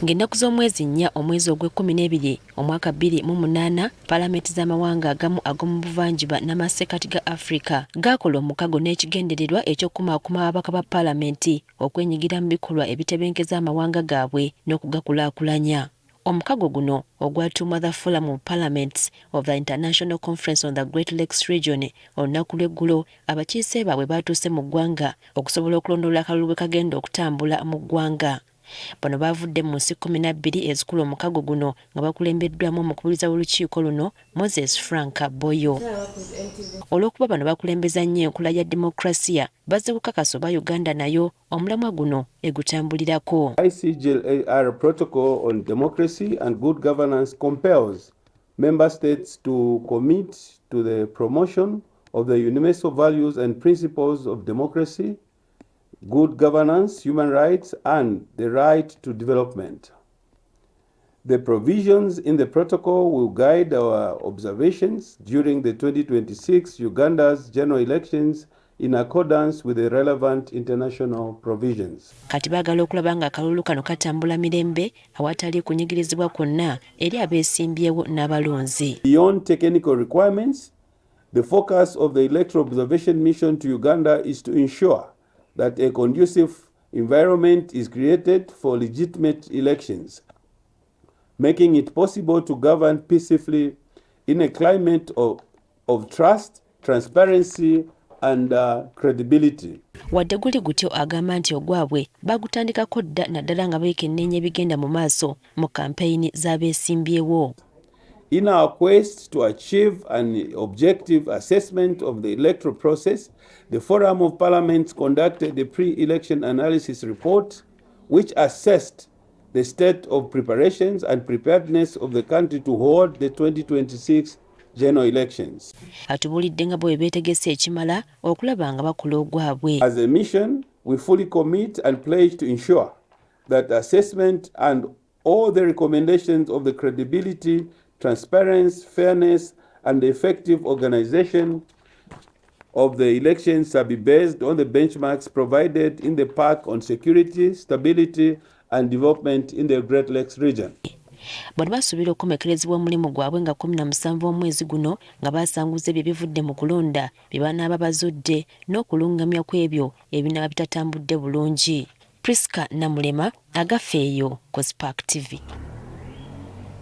Ng'ennaku z'omwezi 4 omwezi ogw'E12 omwaka 2008 palament z'amawanga agamu ag'omu buvanjuba n'amasekkati ga Africa gaakola omukago n'ekigendererwa eky'okukumaakuma ababaka ba palamenti okwenyigira mu bikolwa ebitebenkeza amawanga gaabwe n'okugakulaakulanya. Omukago guno ogwatuumwa The Forum of Parliaments of the International Conference on the Great Lakes Region olunaku lw'eggulo abakiise baabwe baatuuse mu ggwanga okusobola okulondoola akalulu bwe kagenda okutambula mu ggwanga. Bano bavudde mu nsi 12 ezikula omukago guno nga bakulembeddwamu omukubiriza w'Olukiiko luno Moses Frank Boyo. Olw'okuba bano bakulembeza nnyo enkula ya demokrasiya bazze kukakasa oba Uganda nayo omulamwa guno egutambulirako. ICGLAR protocol on democracy and good governance compels member states to commit to the promotion of the universal values and principles of democracy, good governance, human rights, and the right to development. The provisions in the protocol will guide our observations during the 2026 Uganda's general elections in accordance with the relevant international provisions. Kati baagala okulaba nga akalulu kano katambula mirembe awatali kunyigirizibwa kwonna eri abeesimbyewo n'abalonzi. Beyond technical requirements, the focus of the electoral observation mission to Uganda is to ensure that a conducive environment is created for legitimate elections, making it possible to govern peacefully in a climate of trust, transparency, and credibility. Wadde guli gutyo agamba nti ogwabwe bagutandikako dda naddala nga beekenneenya ebigenda mu maaso mu kampeyini z'abeesimbyewo. In our quest to achieve an objective assessment of the electoral process, the Forum of Parliaments conducted a pre-election analysis report which assessed the state of preparations and preparedness of the country to hold the 2026 general elections. Atubulidde nga bwe beetegese ekimala okulaba nga bakola ogwabwe. As a mission, we fully commit and pledge to ensure that assessment and all the recommendations of the credibility, transparency, fairness, and the effective organization of the elections shall be based on the benchmarks provided in the Pact on Security, Stability, and Development in the Great Lakes region. Bano basuubira okukomekerezebwa omulimu gwabwe nga 17 omwezi guno nga basanguza ebyo ebivudde mu kulonda bye banaaba bazudde n'okulungamya kw'ebyo ebinaaba bitatambudde bulungi. Priska Namulema, Agafeeyo ku Spark TV.